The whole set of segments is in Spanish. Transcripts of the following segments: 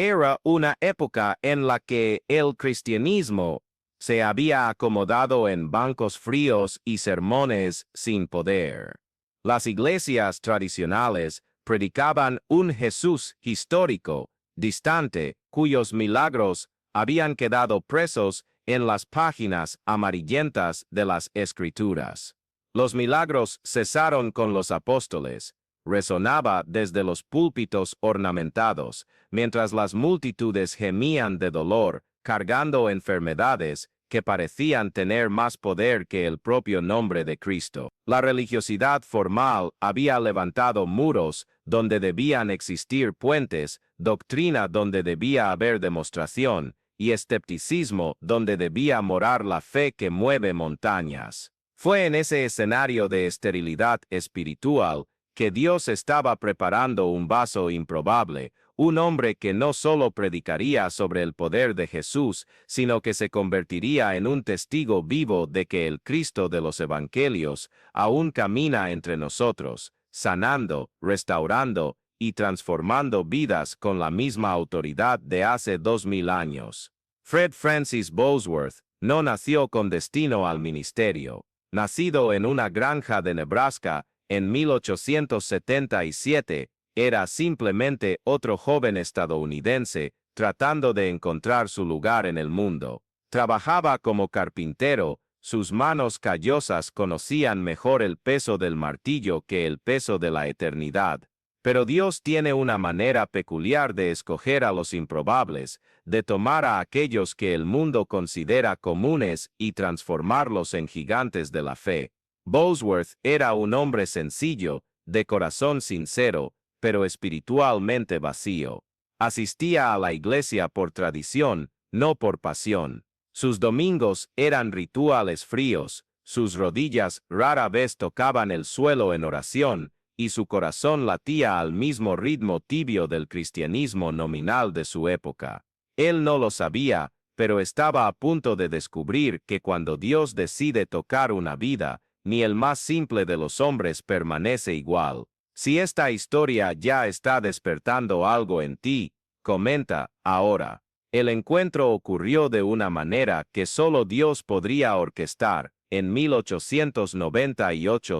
Era una época en la que el cristianismo se había acomodado en bancos fríos y sermones sin poder. Las iglesias tradicionales predicaban un Jesús histórico, distante, cuyos milagros habían quedado presos en las páginas amarillentas de las Escrituras. Los milagros cesaron con los apóstoles. Resonaba desde los púlpitos ornamentados, mientras las multitudes gemían de dolor, cargando enfermedades que parecían tener más poder que el propio nombre de Cristo. La religiosidad formal había levantado muros donde debían existir puentes, doctrina donde debía haber demostración, y escepticismo donde debía morar la fe que mueve montañas. Fue en ese escenario de esterilidad espiritual que Dios estaba preparando un vaso improbable, un hombre que no solo predicaría sobre el poder de Jesús, sino que se convertiría en un testigo vivo de que el Cristo de los Evangelios aún camina entre nosotros, sanando, restaurando y transformando vidas con la misma autoridad de hace 2000 años. Fred Francis Bosworth no nació con destino al ministerio. Nacido en una granja de Nebraska en 1877, era simplemente otro joven estadounidense tratando de encontrar su lugar en el mundo. Trabajaba como carpintero, sus manos callosas conocían mejor el peso del martillo que el peso de la eternidad. Pero Dios tiene una manera peculiar de escoger a los improbables, de tomar a aquellos que el mundo considera comunes y transformarlos en gigantes de la fe. Bosworth era un hombre sencillo, de corazón sincero, pero espiritualmente vacío. Asistía a la iglesia por tradición, no por pasión. Sus domingos eran rituales fríos, sus rodillas rara vez tocaban el suelo en oración, y su corazón latía al mismo ritmo tibio del cristianismo nominal de su época. Él no lo sabía, pero estaba a punto de descubrir que cuando Dios decide tocar una vida, ni el más simple de los hombres permanece igual. Si esta historia ya está despertando algo en ti, comenta ahora. El encuentro ocurrió de una manera que solo Dios podría orquestar. En 1898,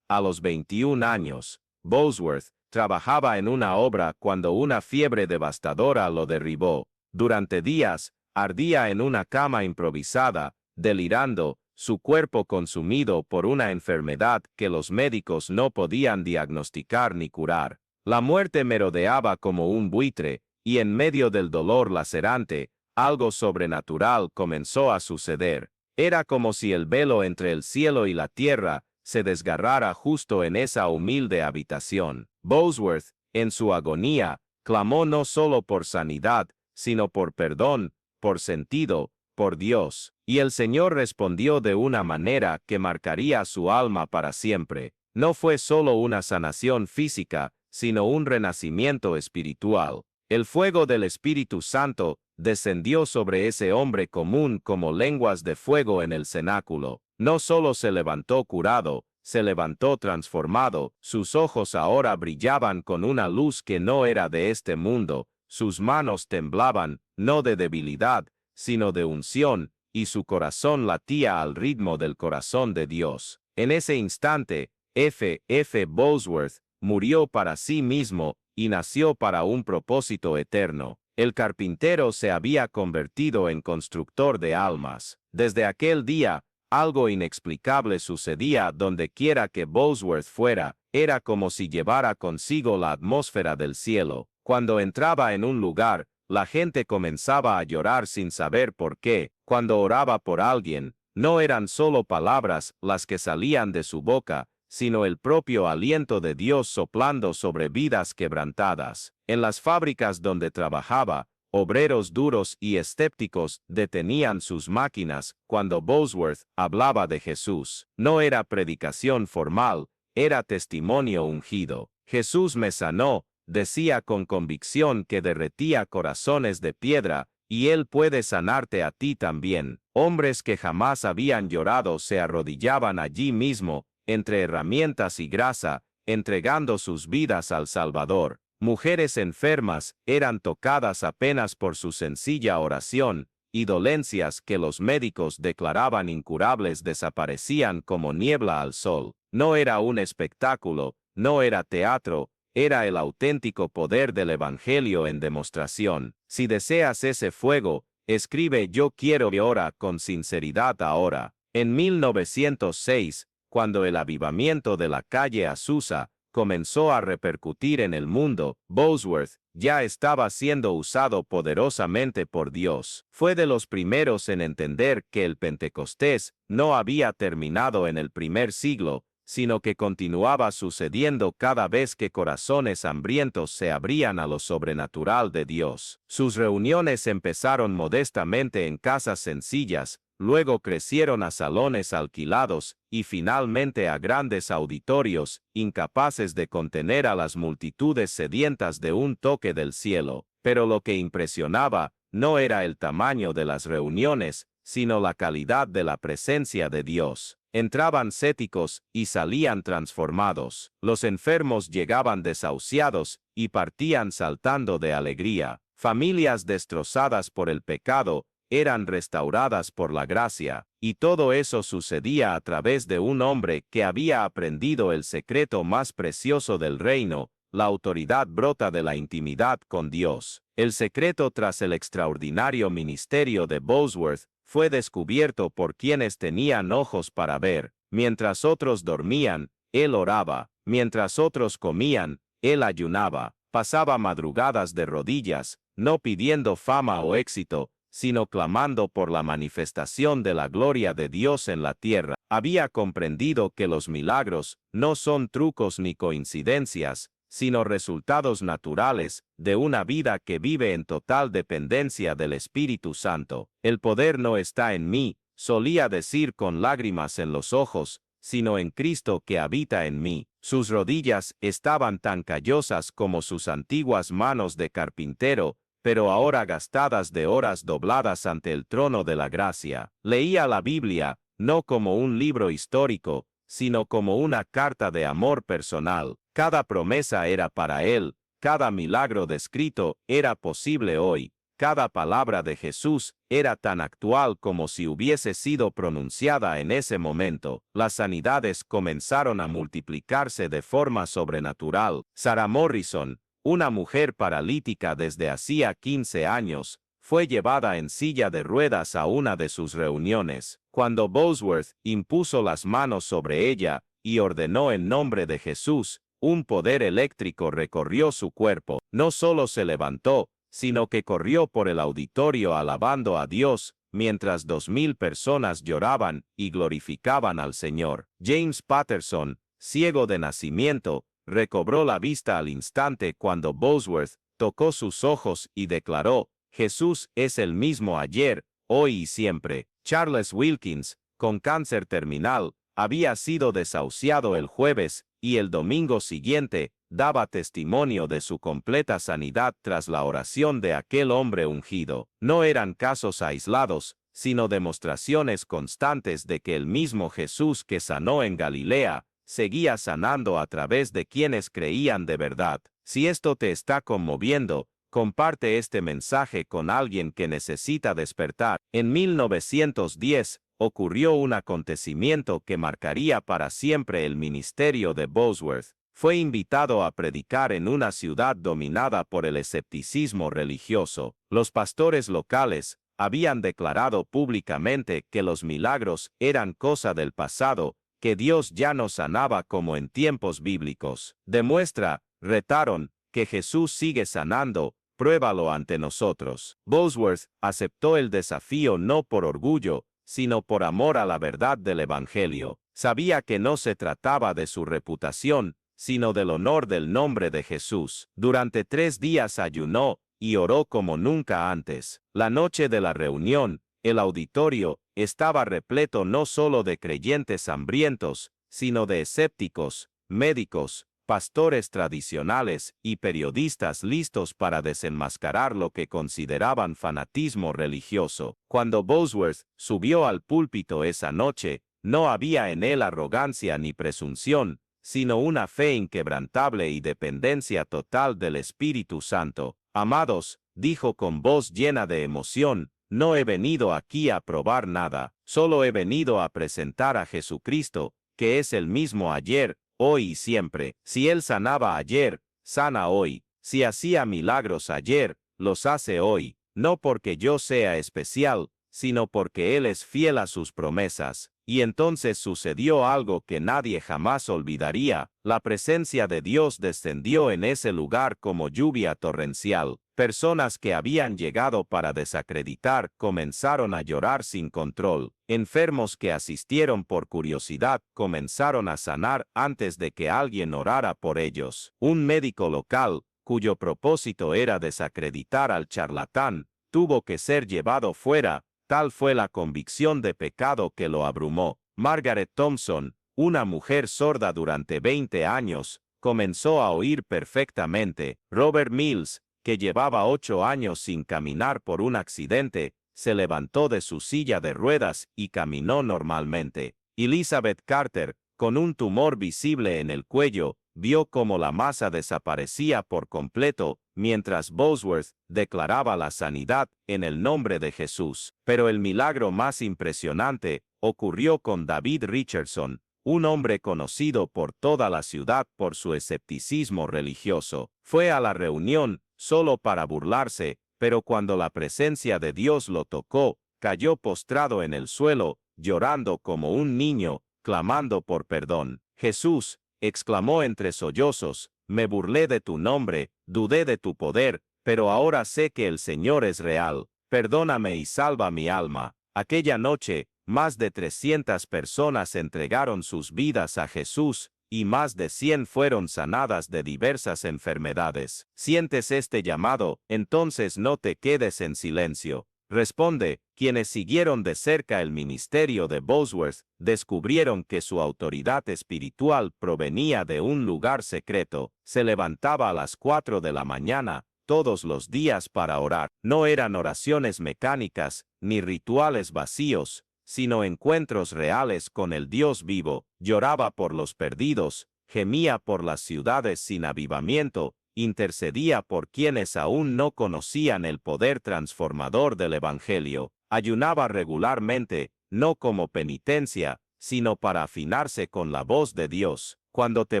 a los 21 años, Bosworth trabajaba en una obra cuando una fiebre devastadora lo derribó. Durante días, ardía en una cama improvisada, delirando, su cuerpo consumido por una enfermedad que los médicos no podían diagnosticar ni curar. La muerte merodeaba como un buitre, y en medio del dolor lacerante, algo sobrenatural comenzó a suceder. Era como si el velo entre el cielo y la tierra se desgarrara justo en esa humilde habitación. Bosworth, en su agonía, clamó no solo por sanidad, sino por perdón, por sentido, por Dios. Y el Señor respondió de una manera que marcaría su alma para siempre. No fue solo una sanación física, sino un renacimiento espiritual. El fuego del Espíritu Santo descendió sobre ese hombre común como lenguas de fuego en el cenáculo. No solo se levantó curado, se levantó transformado. Sus ojos ahora brillaban con una luz que no era de este mundo. Sus manos temblaban, no de debilidad, sino de unción, y su corazón latía al ritmo del corazón de Dios. En ese instante, F. Bosworth murió para sí mismo y nació para un propósito eterno. El carpintero se había convertido en constructor de almas. Desde aquel día, algo inexplicable sucedía donde quiera que Bosworth fuera. Era como si llevara consigo la atmósfera del cielo. Cuando entraba en un lugar, la gente comenzaba a llorar sin saber por qué. Cuando oraba por alguien, no eran solo palabras las que salían de su boca, sino el propio aliento de Dios soplando sobre vidas quebrantadas. En las fábricas donde trabajaba, obreros duros y escépticos detenían sus máquinas cuando Bosworth hablaba de Jesús. No era predicación formal, era testimonio ungido. Jesús me sanó, decía con convicción que derretía corazones de piedra, y Él puede sanarte a ti también. Hombres que jamás habían llorado se arrodillaban allí mismo, entre herramientas y grasa, entregando sus vidas al Salvador. Mujeres enfermas eran tocadas apenas por su sencilla oración, y dolencias que los médicos declaraban incurables desaparecían como niebla al sol. No era un espectáculo, no era teatro, era el auténtico poder del Evangelio en demostración. Si deseas ese fuego, escribe "Yo quiero" y ora con sinceridad ahora. En 1906, cuando el avivamiento de la calle Azusa comenzó a repercutir en el mundo, Bosworth ya estaba siendo usado poderosamente por Dios. Fue de los primeros en entender que el Pentecostés no había terminado en el primer siglo, sino que continuaba sucediendo cada vez que corazones hambrientos se abrían a lo sobrenatural de Dios. Sus reuniones empezaron modestamente en casas sencillas, luego crecieron a salones alquilados y finalmente a grandes auditorios, incapaces de contener a las multitudes sedientas de un toque del cielo. Pero lo que impresionaba no era el tamaño de las reuniones, sino la calidad de la presencia de Dios. Entraban céticos y salían transformados. Los enfermos llegaban desahuciados y partían saltando de alegría. Familias destrozadas por el pecado eran restauradas por la gracia, y todo eso sucedía a través de un hombre que había aprendido el secreto más precioso del reino. La autoridad brota de la intimidad con Dios. El secreto tras el extraordinario ministerio de Bosworth fue descubierto por quienes tenían ojos para ver. Mientras otros dormían, él oraba. Mientras otros comían, él ayunaba. Pasaba madrugadas de rodillas, no pidiendo fama o éxito, sino clamando por la manifestación de la gloria de Dios en la tierra. Había comprendido que los milagros no son trucos ni coincidencias, sino resultados naturales de una vida que vive en total dependencia del Espíritu Santo. El poder no está en mí, solía decir con lágrimas en los ojos, sino en Cristo que habita en mí. Sus rodillas estaban tan callosas como sus antiguas manos de carpintero, pero ahora gastadas de horas dobladas ante el trono de la gracia. Leía la Biblia, no como un libro histórico, sino como una carta de amor personal. Cada promesa era para él, cada milagro descrito era posible hoy, cada palabra de Jesús era tan actual como si hubiese sido pronunciada en ese momento. Las sanidades comenzaron a multiplicarse de forma sobrenatural. Sarah Morrison, una mujer paralítica desde hacía 15 años, fue llevada en silla de ruedas a una de sus reuniones. Cuando Bosworth impuso las manos sobre ella y ordenó en nombre de Jesús, un poder eléctrico recorrió su cuerpo. No solo se levantó, sino que corrió por el auditorio alabando a Dios, mientras 2000 personas lloraban y glorificaban al Señor. James Patterson, ciego de nacimiento, recobró la vista al instante cuando Bosworth tocó sus ojos y declaró: Jesús es el mismo ayer, hoy y siempre. Charles Wilkins, con cáncer terminal, había sido desahuciado el jueves y el domingo siguiente daba testimonio de su completa sanidad tras la oración de aquel hombre ungido. No eran casos aislados, sino demostraciones constantes de que el mismo Jesús que sanó en Galilea seguía sanando a través de quienes creían de verdad. Si esto te está conmoviendo, comparte este mensaje con alguien que necesita despertar. En 1910, ocurrió un acontecimiento que marcaría para siempre el ministerio de Bosworth. Fue invitado a predicar en una ciudad dominada por el escepticismo religioso. Los pastores locales habían declarado públicamente que los milagros eran cosa del pasado, que Dios ya no sanaba como en tiempos bíblicos. Demuestra, retaron, que Jesús sigue sanando, pruébalo ante nosotros. Bosworth aceptó el desafío no por orgullo, sino por amor a la verdad del Evangelio. Sabía que no se trataba de su reputación, sino del honor del nombre de Jesús. Durante 3 días ayunó y oró como nunca antes. La noche de la reunión, el auditorio estaba repleto no solo de creyentes hambrientos, sino de escépticos, médicos, pastores tradicionales y periodistas listos para desenmascarar lo que consideraban fanatismo religioso. Cuando Bosworth subió al púlpito esa noche, no había en él arrogancia ni presunción, sino una fe inquebrantable y dependencia total del Espíritu Santo. Amados, dijo con voz llena de emoción, no he venido aquí a probar nada, solo he venido a presentar a Jesucristo, que es el mismo ayer, hoy y siempre. Si Él sanaba ayer, sana hoy. Si hacía milagros ayer, los hace hoy, no porque yo sea especial, sino porque Él es fiel a sus promesas. Y entonces sucedió algo que nadie jamás olvidaría, la presencia de Dios descendió en ese lugar como lluvia torrencial. Personas que habían llegado para desacreditar comenzaron a llorar sin control. Enfermos que asistieron por curiosidad comenzaron a sanar antes de que alguien orara por ellos. Un médico local, cuyo propósito era desacreditar al charlatán, tuvo que ser llevado fuera. Tal fue la convicción de pecado que lo abrumó. Margaret Thompson, una mujer sorda durante 20 años, comenzó a oír perfectamente. Robert Mills, que llevaba 8 años sin caminar por un accidente, se levantó de su silla de ruedas y caminó normalmente. Elizabeth Carter, con un tumor visible en el cuello, vio cómo la masa desaparecía por completo, mientras Bosworth declaraba la sanidad en el nombre de Jesús. Pero el milagro más impresionante ocurrió con David Richardson, un hombre conocido por toda la ciudad por su escepticismo religioso. Fue a la reunión solo para burlarse, pero cuando la presencia de Dios lo tocó, cayó postrado en el suelo, llorando como un niño, clamando por perdón. Jesús, exclamó entre sollozos, me burlé de tu nombre, dudé de tu poder, pero ahora sé que el Señor es real. Perdóname y salva mi alma. Aquella noche, más de 300 personas entregaron sus vidas a Jesús, y más de 100 fueron sanadas de diversas enfermedades. ¿Sientes este llamado? Entonces no te quedes en silencio. Responde. Quienes siguieron de cerca el ministerio de Bosworth descubrieron que su autoridad espiritual provenía de un lugar secreto. Se levantaba a las 4 de la mañana todos los días para orar. No eran oraciones mecánicas ni rituales vacíos, sino encuentros reales con el Dios vivo. Lloraba por los perdidos, gemía por las ciudades sin avivamiento, intercedía por quienes aún no conocían el poder transformador del Evangelio. Ayunaba regularmente, no como penitencia, sino para afinarse con la voz de Dios. Cuando te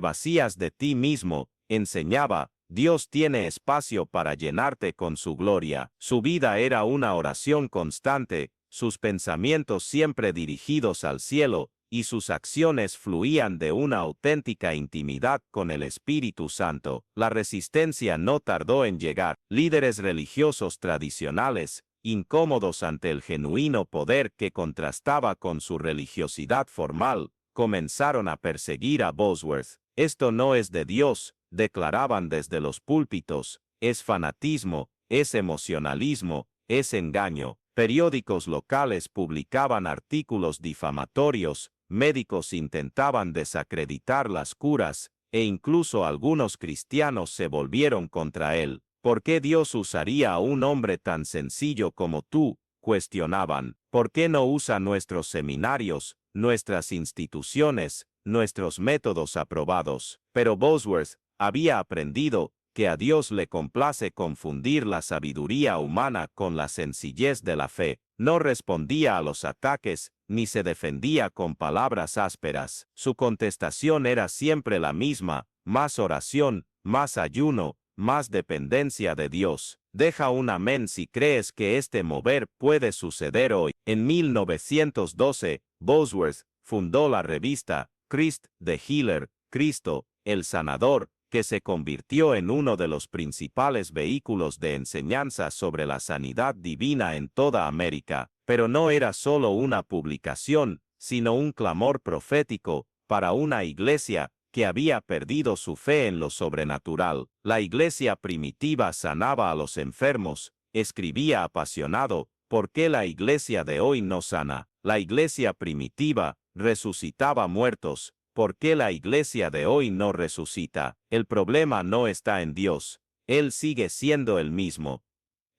vacías de ti mismo, enseñaba, Dios tiene espacio para llenarte con su gloria. Su vida era una oración constante, sus pensamientos siempre dirigidos al cielo, y sus acciones fluían de una auténtica intimidad con el Espíritu Santo. La resistencia no tardó en llegar. Líderes religiosos tradicionales, incómodos ante el genuino poder que contrastaba con su religiosidad formal, comenzaron a perseguir a Bosworth. Esto no es de Dios, declaraban desde los púlpitos, es fanatismo, es emocionalismo, es engaño. Periódicos locales publicaban artículos difamatorios, médicos intentaban desacreditar las curas, e incluso algunos cristianos se volvieron contra él. ¿Por qué Dios usaría a un hombre tan sencillo como tú?, cuestionaban. ¿Por qué no usa nuestros seminarios, nuestras instituciones, nuestros métodos aprobados? Pero Bosworth había aprendido que a Dios le complace confundir la sabiduría humana con la sencillez de la fe. No respondía a los ataques, ni se defendía con palabras ásperas. Su contestación era siempre la misma: más oración, más ayuno, más dependencia de Dios. Deja un amén si crees que este mover puede suceder hoy. En 1912, Bosworth fundó la revista Christ the Healer, Cristo, el Sanador, que se convirtió en uno de los principales vehículos de enseñanza sobre la sanidad divina en toda América. Pero no era solo una publicación, sino un clamor profético para una iglesia que había perdido su fe en lo sobrenatural. La iglesia primitiva sanaba a los enfermos, escribía apasionado, ¿por qué la iglesia de hoy no sana? La iglesia primitiva resucitaba muertos, ¿por qué la iglesia de hoy no resucita? El problema no está en Dios, Él sigue siendo el mismo.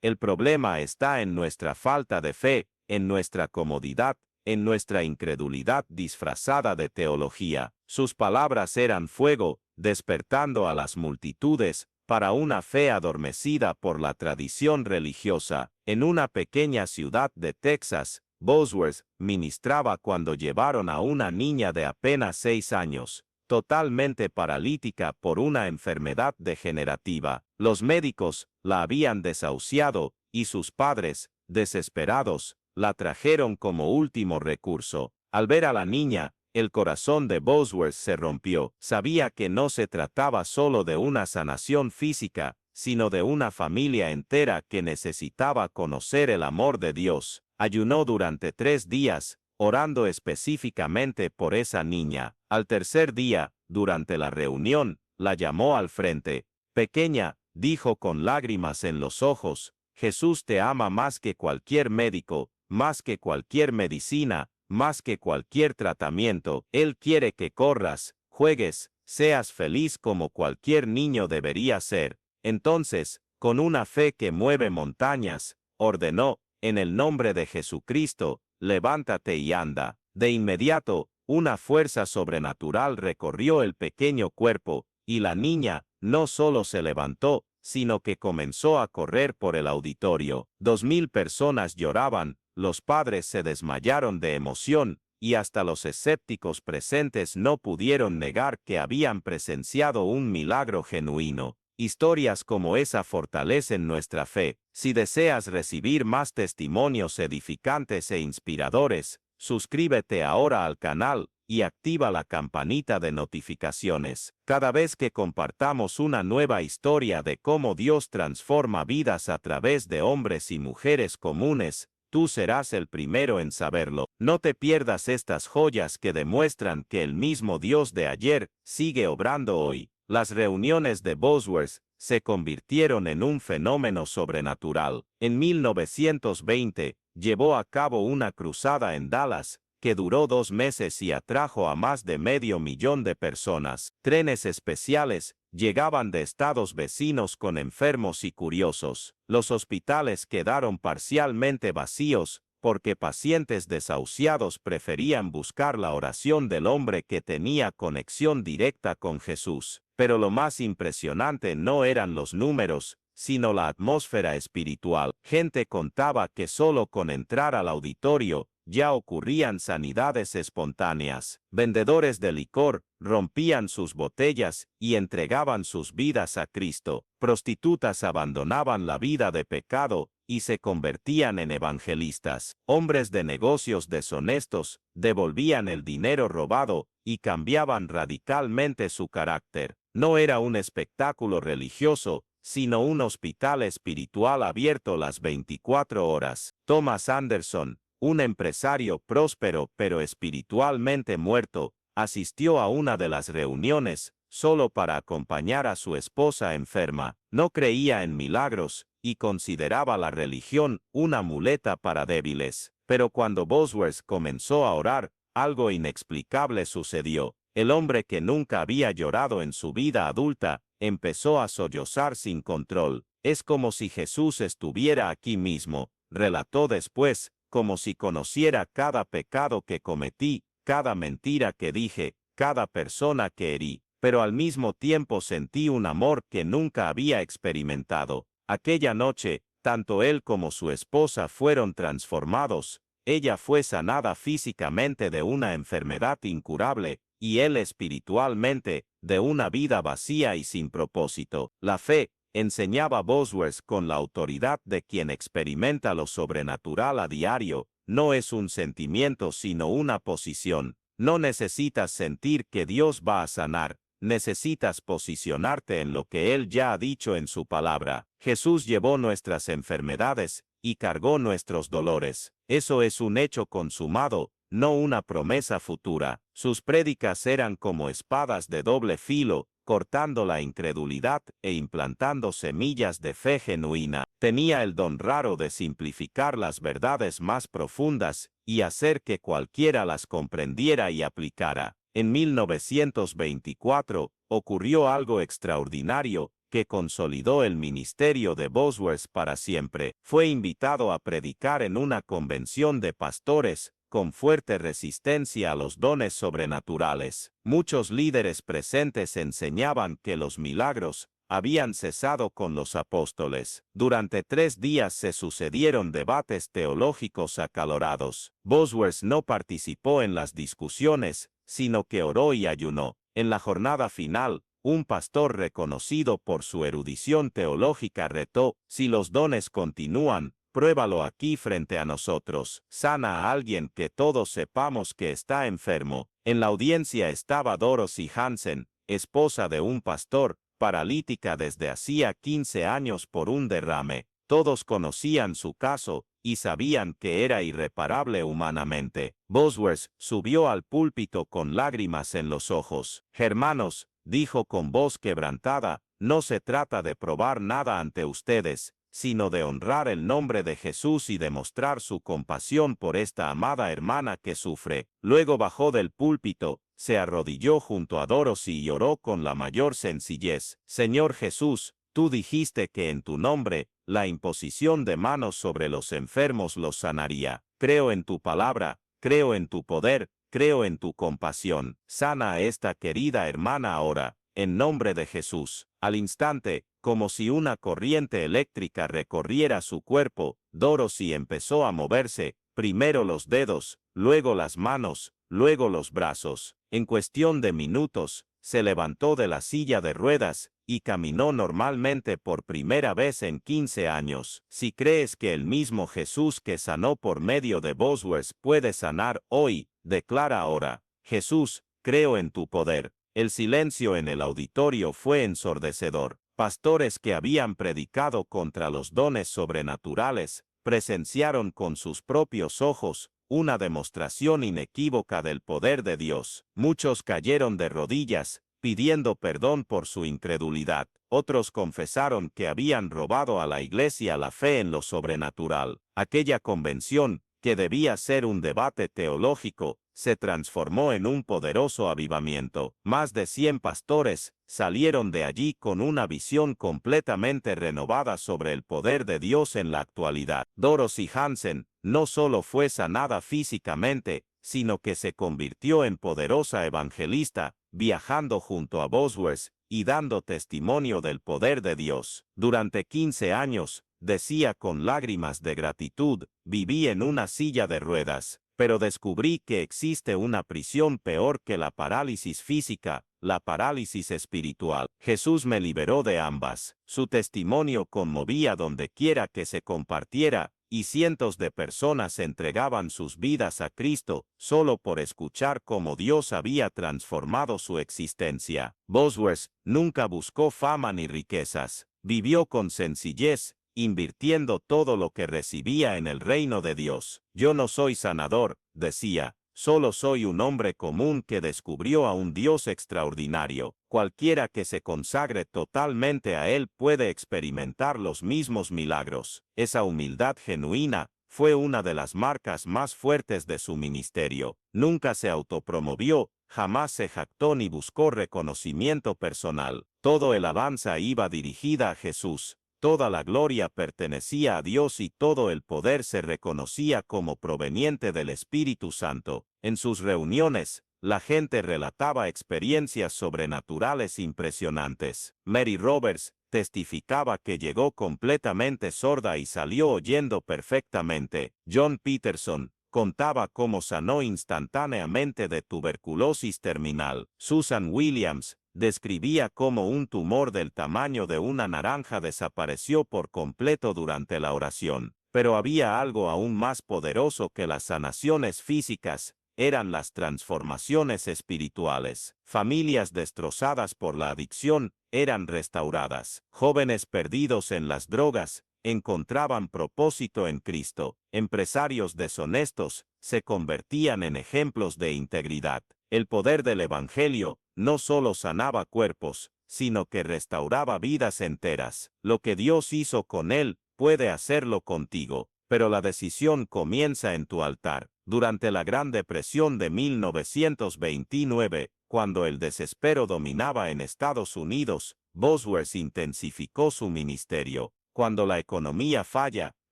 El problema está en nuestra falta de fe, en nuestra comodidad, en nuestra incredulidad disfrazada de teología. Sus palabras eran fuego, despertando a las multitudes, para una fe adormecida por la tradición religiosa. En una pequeña ciudad de Texas, Bosworth ministraba cuando llevaron a una niña de apenas 6 años, totalmente paralítica por una enfermedad degenerativa. Los médicos la habían desahuciado, y sus padres, desesperados, la trajeron como último recurso. Al ver a la niña, el corazón de Bosworth se rompió. Sabía que no se trataba solo de una sanación física, sino de una familia entera que necesitaba conocer el amor de Dios. Ayunó durante 3 días, orando específicamente por esa niña. Al tercer día, durante la reunión, la llamó al frente. «Pequeña», dijo con lágrimas en los ojos, «Jesús te ama más que cualquier médico, más que cualquier medicina, más que cualquier tratamiento. Él quiere que corras, juegues, seas feliz como cualquier niño debería ser». Entonces, con una fe que mueve montañas, ordenó, «En el nombre de Jesucristo, levántate y anda». De inmediato, una fuerza sobrenatural recorrió el pequeño cuerpo, y la niña no solo se levantó, sino que comenzó a correr por el auditorio. 2000 personas lloraban, los padres se desmayaron de emoción, y hasta los escépticos presentes no pudieron negar que habían presenciado un milagro genuino. Historias como esa fortalecen nuestra fe. Si deseas recibir más testimonios edificantes e inspiradores, suscríbete ahora al canal y activa la campanita de notificaciones. Cada vez que compartamos una nueva historia de cómo Dios transforma vidas a través de hombres y mujeres comunes, tú serás el primero en saberlo. No te pierdas estas joyas que demuestran que el mismo Dios de ayer sigue obrando hoy. Las reuniones de Bosworth se convirtieron en un fenómeno sobrenatural. En 1920, llevó a cabo una cruzada en Dallas, que duró 2 meses y atrajo a más de 500,000 de personas. Trenes especiales llegaban de estados vecinos con enfermos y curiosos. Los hospitales quedaron parcialmente vacíos, porque pacientes desahuciados preferían buscar la oración del hombre que tenía conexión directa con Jesús. Pero lo más impresionante no eran los números, sino la atmósfera espiritual. Gente contaba que solo con entrar al auditorio, ya ocurrían sanidades espontáneas. Vendedores de licor rompían sus botellas y entregaban sus vidas a Cristo. Prostitutas abandonaban la vida de pecado y se convertían en evangelistas. Hombres de negocios deshonestos devolvían el dinero robado y cambiaban radicalmente su carácter. No era un espectáculo religioso, sino un hospital espiritual abierto las 24 horas. Thomas Anderson, un empresario próspero pero espiritualmente muerto, asistió a una de las reuniones, solo para acompañar a su esposa enferma. No creía en milagros, y consideraba la religión una muleta para débiles. Pero cuando Bosworth comenzó a orar, algo inexplicable sucedió. El hombre que nunca había llorado en su vida adulta, empezó a sollozar sin control. «Es como si Jesús estuviera aquí mismo», relató después, «como si conociera cada pecado que cometí, cada mentira que dije, cada persona que herí, pero al mismo tiempo sentí un amor que nunca había experimentado». Aquella noche, tanto él como su esposa fueron transformados. Ella fue sanada físicamente de una enfermedad incurable, y él espiritualmente, de una vida vacía y sin propósito. La fe, enseñaba Bosworth con la autoridad de quien experimenta lo sobrenatural a diario, no es un sentimiento sino una posición. No necesitas sentir que Dios va a sanar, necesitas posicionarte en lo que Él ya ha dicho en su palabra. Jesús llevó nuestras enfermedades y cargó nuestros dolores. Eso es un hecho consumado, no una promesa futura. Sus prédicas eran como espadas de doble filo, cortando la incredulidad e implantando semillas de fe genuina. Tenía el don raro de simplificar las verdades más profundas y hacer que cualquiera las comprendiera y aplicara. En 1924, ocurrió algo extraordinario que consolidó el ministerio de Bosworth para siempre. Fue invitado a predicar en una convención de pastores, con fuerte resistencia a los dones sobrenaturales. Muchos líderes presentes enseñaban que los milagros habían cesado con los apóstoles. Durante 3 días se sucedieron debates teológicos acalorados. Bosworth no participó en las discusiones, sino que oró y ayunó. En la jornada final, un pastor reconocido por su erudición teológica retó: si los dones continúan, pruébalo aquí frente a nosotros. Sana a alguien que todos sepamos que está enfermo. En la audiencia estaba Dorothy Hansen, esposa de un pastor, paralítica desde hacía 15 años por un derrame. Todos conocían su caso y sabían que era irreparable humanamente. Bosworth subió al púlpito con lágrimas en los ojos. Hermanos, dijo con voz quebrantada, no se trata de probar nada ante ustedes, sino de honrar el nombre de Jesús y demostrar su compasión por esta amada hermana que sufre. Luego bajó del púlpito, se arrodilló junto a Dorothy y oró con la mayor sencillez. Señor Jesús, tú dijiste que en tu nombre, la imposición de manos sobre los enfermos los sanaría. Creo en tu palabra, creo en tu poder, creo en tu compasión. Sana a esta querida hermana ahora, en nombre de Jesús. Al instante, como si una corriente eléctrica recorriera su cuerpo, Dorothy empezó a moverse, primero los dedos, luego las manos, luego los brazos. En cuestión de minutos, se levantó de la silla de ruedas y caminó normalmente por primera vez en 15 años. Si crees que el mismo Jesús que sanó por medio de Bosworth puede sanar hoy, declara ahora: Jesús, creo en tu poder. El silencio en el auditorio fue ensordecedor. Pastores que habían predicado contra los dones sobrenaturales presenciaron con sus propios ojos una demostración inequívoca del poder de Dios. Muchos cayeron de rodillas, pidiendo perdón por su incredulidad. Otros confesaron que habían robado a la iglesia la fe en lo sobrenatural. Aquella convención, que debía ser un debate teológico, se transformó en un poderoso avivamiento. Más de 100 pastores salieron de allí con una visión completamente renovada sobre el poder de Dios en la actualidad. Dorothy Hansen no solo fue sanada físicamente, sino que se convirtió en poderosa evangelista, viajando junto a Bosworth y dando testimonio del poder de Dios. Durante 15 años, decía con lágrimas de gratitud, viví en una silla de ruedas, pero descubrí que existe una prisión peor que la parálisis física, la parálisis espiritual. Jesús me liberó de ambas. Su testimonio conmovía donde quiera que se compartiera, y cientos de personas entregaban sus vidas a Cristo solo por escuchar cómo Dios había transformado su existencia. Bosworth nunca buscó fama ni riquezas. Vivió con sencillez, invirtiendo todo lo que recibía en el reino de Dios. Yo no soy sanador, decía, solo soy un hombre común que descubrió a un Dios extraordinario. Cualquiera que se consagre totalmente a Él puede experimentar los mismos milagros. Esa humildad genuina fue una de las marcas más fuertes de su ministerio. Nunca se autopromovió, jamás se jactó ni buscó reconocimiento personal. Todo el alabanza iba dirigida a Jesús. Toda la gloria pertenecía a Dios y todo el poder se reconocía como proveniente del Espíritu Santo. En sus reuniones, la gente relataba experiencias sobrenaturales impresionantes. Mary Roberts testificaba que llegó completamente sorda y salió oyendo perfectamente. John Peterson contaba cómo sanó instantáneamente de tuberculosis terminal. Susan Williams describía cómo un tumor del tamaño de una naranja desapareció por completo durante la oración. Pero había algo aún más poderoso que las sanaciones físicas. Eran las transformaciones espirituales. Familias destrozadas por la adicción eran restauradas. Jóvenes perdidos en las drogas encontraban propósito en Cristo. Empresarios deshonestos se convertían en ejemplos de integridad. El poder del Evangelio no solo sanaba cuerpos, sino que restauraba vidas enteras. Lo que Dios hizo con él, puede hacerlo contigo, pero la decisión comienza en tu altar. Durante la Gran Depresión de 1929, cuando el desespero dominaba en Estados Unidos, Bosworth intensificó su ministerio. Cuando la economía falla,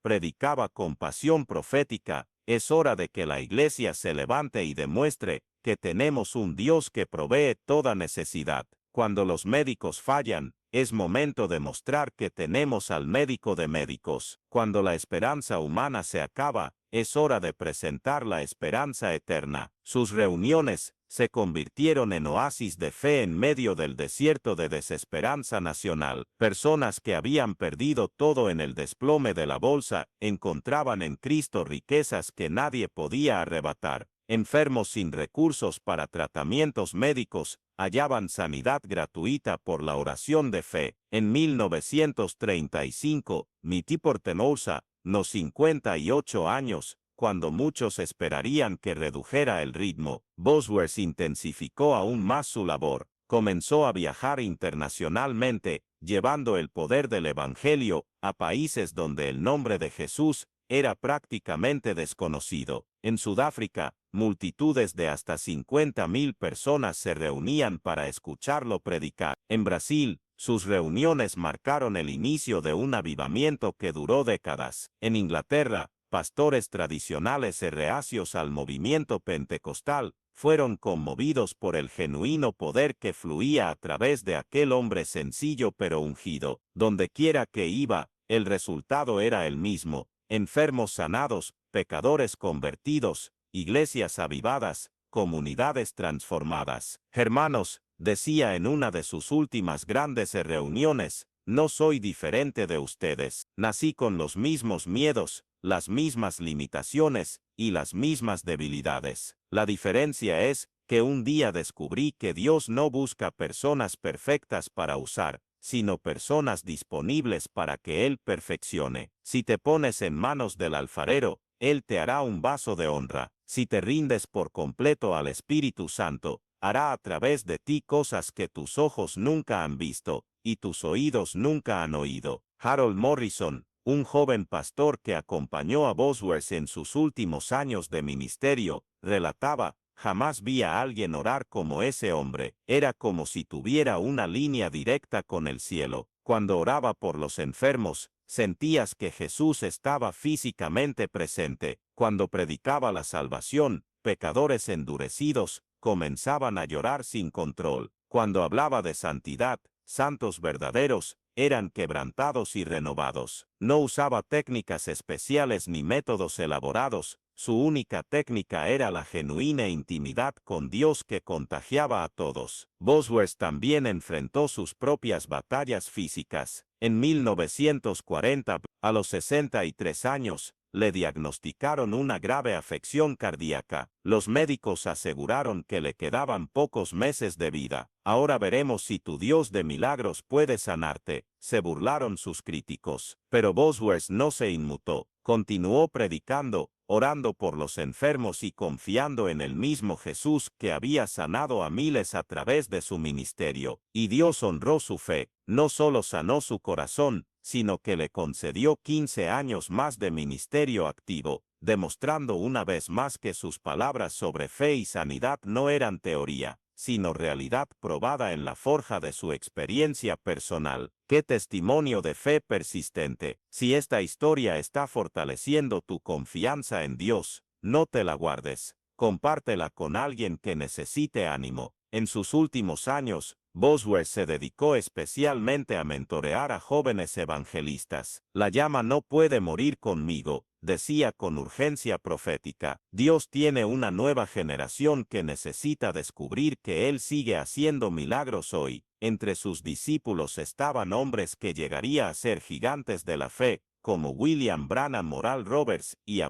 predicaba con pasión profética, Es hora de que la Iglesia se levante y demuestre que tenemos un Dios que provee toda necesidad. Cuando los médicos fallan, es momento de mostrar que tenemos al médico de médicos. Cuando la esperanza humana se acaba, es hora de presentar la esperanza eterna. Sus reuniones se convirtieron en oasis de fe en medio del desierto de desesperanza nacional. Personas que habían perdido todo en el desplome de la bolsa encontraban en Cristo riquezas que nadie podía arrebatar. Enfermos sin recursos para tratamientos médicos hallaban sanidad gratuita por la oración de fe. En 1935, Mití Portenousa, no 58 años, cuando muchos esperarían que redujera el ritmo, Bosworth intensificó aún más su labor. Comenzó a viajar internacionalmente, llevando el poder del Evangelio a países donde el nombre de Jesús era prácticamente desconocido. En Sudáfrica, multitudes de hasta 50,000 personas se reunían para escucharlo predicar. En Brasil, sus reuniones marcaron el inicio de un avivamiento que duró décadas. En Inglaterra, pastores tradicionales reacios al movimiento pentecostal fueron conmovidos por el genuino poder que fluía a través de aquel hombre sencillo pero ungido. Donde quiera que iba, el resultado era el mismo: enfermos sanados, pecadores convertidos, iglesias avivadas, comunidades transformadas. Hermanos, decía en una de sus últimas grandes reuniones, no soy diferente de ustedes. Nací con los mismos miedos, las mismas limitaciones y las mismas debilidades. La diferencia es que un día descubrí que Dios no busca personas perfectas para usar, sino personas disponibles para que Él perfeccione. Si te pones en manos del alfarero, Él te hará un vaso de honra. Si te rindes por completo al Espíritu Santo, hará a través de ti cosas que tus ojos nunca han visto y tus oídos nunca han oído. Harold Morrison, un joven pastor que acompañó a Bosworth en sus últimos años de ministerio, relataba: jamás vi a alguien orar como ese hombre. Era como si tuviera una línea directa con el cielo. Cuando oraba por los enfermos, sentías que Jesús estaba físicamente presente. Cuando predicaba la salvación, pecadores endurecidos comenzaban a llorar sin control. Cuando hablaba de santidad, santos verdaderos eran quebrantados y renovados. No usaba técnicas especiales ni métodos elaborados. Su única técnica era la genuina intimidad con Dios que contagiaba a todos. Bosworth también enfrentó sus propias batallas físicas. En 1940, a los 63 años, le diagnosticaron una grave afección cardíaca. Los médicos aseguraron que le quedaban pocos meses de vida. Ahora veremos si tu Dios de milagros puede sanarte, se burlaron sus críticos. Pero Bosworth no se inmutó. Continuó predicando, orando por los enfermos y confiando en el mismo Jesús que había sanado a miles a través de su ministerio. Y Dios honró su fe. No solo sanó su corazón, sino que le concedió 15 años más de ministerio activo, demostrando una vez más que sus palabras sobre fe y sanidad no eran teoría, sino realidad probada en la forja de su experiencia personal. ¡Qué testimonio de fe persistente! Si esta historia está fortaleciendo tu confianza en Dios, no te la guardes. Compártela con alguien que necesite ánimo. En sus últimos años, Bosworth se dedicó especialmente a mentorear a jóvenes evangelistas. La llama no puede morir conmigo, decía con urgencia profética. Dios tiene una nueva generación que necesita descubrir que Él sigue haciendo milagros hoy. Entre sus discípulos estaban hombres que llegaría a ser gigantes de la fe, como William Branham Oral Roberts, y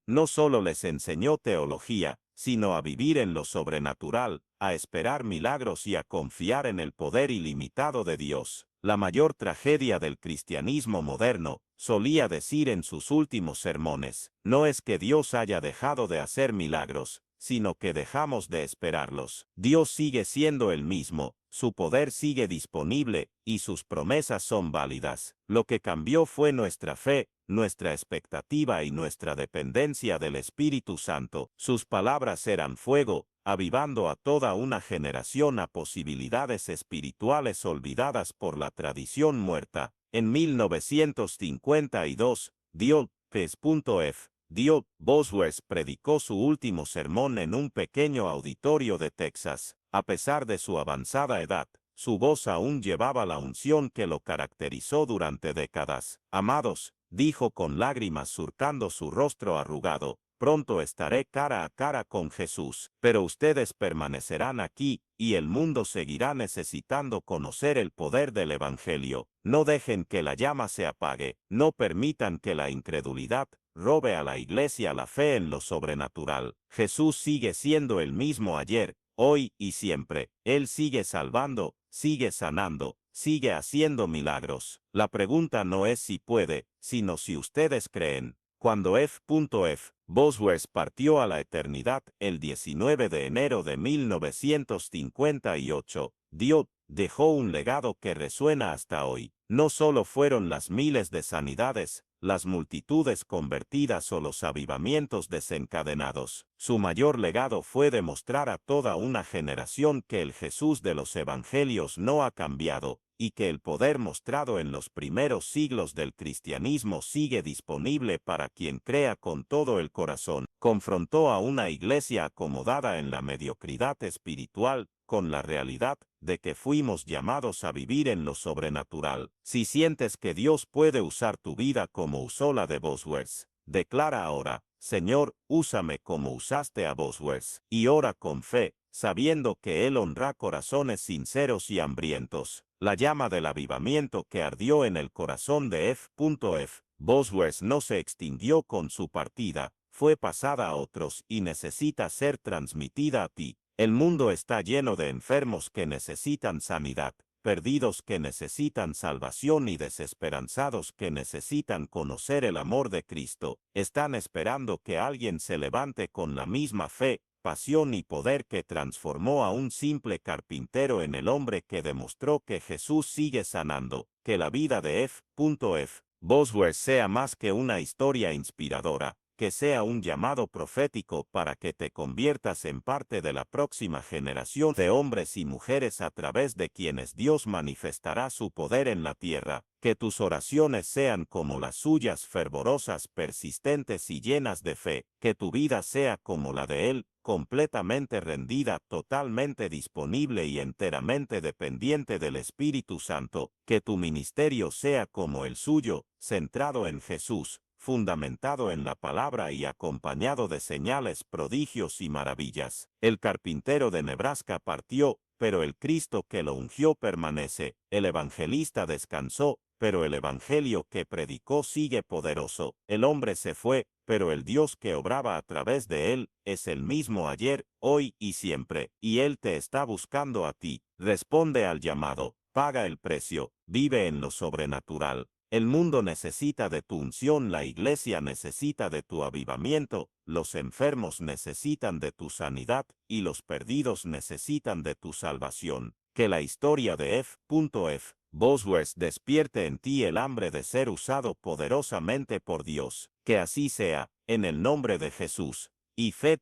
no solo les enseñó teología, sino a vivir en lo sobrenatural, a esperar milagros y a confiar en el poder ilimitado de Dios. La mayor tragedia del cristianismo moderno, solía decir en sus últimos sermones, no es que Dios haya dejado de hacer milagros, sino que dejamos de esperarlos. Dios sigue siendo el mismo, su poder sigue disponible y sus promesas son válidas. Lo que cambió fue nuestra fe, nuestra expectativa y nuestra dependencia del Espíritu Santo. Sus palabras eran fuego, avivando a toda una generación a posibilidades espirituales olvidadas por la tradición muerta. En 1952, dio P.F. D.O. Bosworth predicó su último sermón en un pequeño auditorio de Texas. A pesar de su avanzada edad, su voz aún llevaba la unción que lo caracterizó durante décadas. Amados, dijo con lágrimas surcando su rostro arrugado, pronto estaré cara a cara con Jesús, pero ustedes permanecerán aquí, y el mundo seguirá necesitando conocer el poder del Evangelio. No dejen que la llama se apague, no permitan que la incredulidad robe a la iglesia la fe en lo sobrenatural. Jesús sigue siendo el mismo ayer, hoy y siempre. Él sigue salvando, sigue sanando, sigue haciendo milagros. La pregunta no es si puede, sino si ustedes creen. Cuando F.F. Bosworth partió a la eternidad el 19 de enero de 1958, Dios dejó un legado que resuena hasta hoy. No solo fueron las miles de sanidades, las multitudes convertidas o los avivamientos desencadenados. Su mayor legado fue demostrar a toda una generación que el Jesús de los Evangelios no ha cambiado, y que el poder mostrado en los primeros siglos del cristianismo sigue disponible para quien crea con todo el corazón. Confrontó a una iglesia acomodada en la mediocridad espiritual, con la realidad de que fuimos llamados a vivir en lo sobrenatural. Si sientes que Dios puede usar tu vida como usó la de Bosworth, declara ahora: Señor, úsame como usaste a Bosworth, y ora con fe, sabiendo que Él honra corazones sinceros y hambrientos. La llama del avivamiento que ardió en el corazón de F.F. Bosworth no se extinguió con su partida, fue pasada a otros y necesita ser transmitida a ti. El mundo está lleno de enfermos que necesitan sanidad, perdidos que necesitan salvación y desesperanzados que necesitan conocer el amor de Cristo. Están esperando que alguien se levante con la misma fe, pasión y poder que transformó a un simple carpintero en el hombre que demostró que Jesús sigue sanando. Que la vida de F.F. Bosworth sea más que una historia inspiradora, que sea un llamado profético para que te conviertas en parte de la próxima generación de hombres y mujeres a través de quienes Dios manifestará su poder en la tierra. Que tus oraciones sean como las suyas, fervorosas, persistentes y llenas de fe. Que tu vida sea como la de Él, completamente rendida, totalmente disponible y enteramente dependiente del Espíritu Santo. Que tu ministerio sea como el suyo, centrado en Jesús, fundamentado en la palabra y acompañado de señales, prodigios y maravillas. El carpintero de Nebraska partió, pero el Cristo que lo ungió permanece. El evangelista descansó, pero el evangelio que predicó sigue poderoso. El hombre se fue, pero el Dios que obraba a través de él es el mismo ayer, hoy y siempre, y Él te está buscando a ti. Responde al llamado, paga el precio, vive en lo sobrenatural. El mundo necesita de tu unción, la iglesia necesita de tu avivamiento, los enfermos necesitan de tu sanidad, y los perdidos necesitan de tu salvación. Que la historia de F.F. Bosworth despierte en ti el hambre de ser usado poderosamente por Dios. Que así sea, en el nombre de Jesús. Y Fed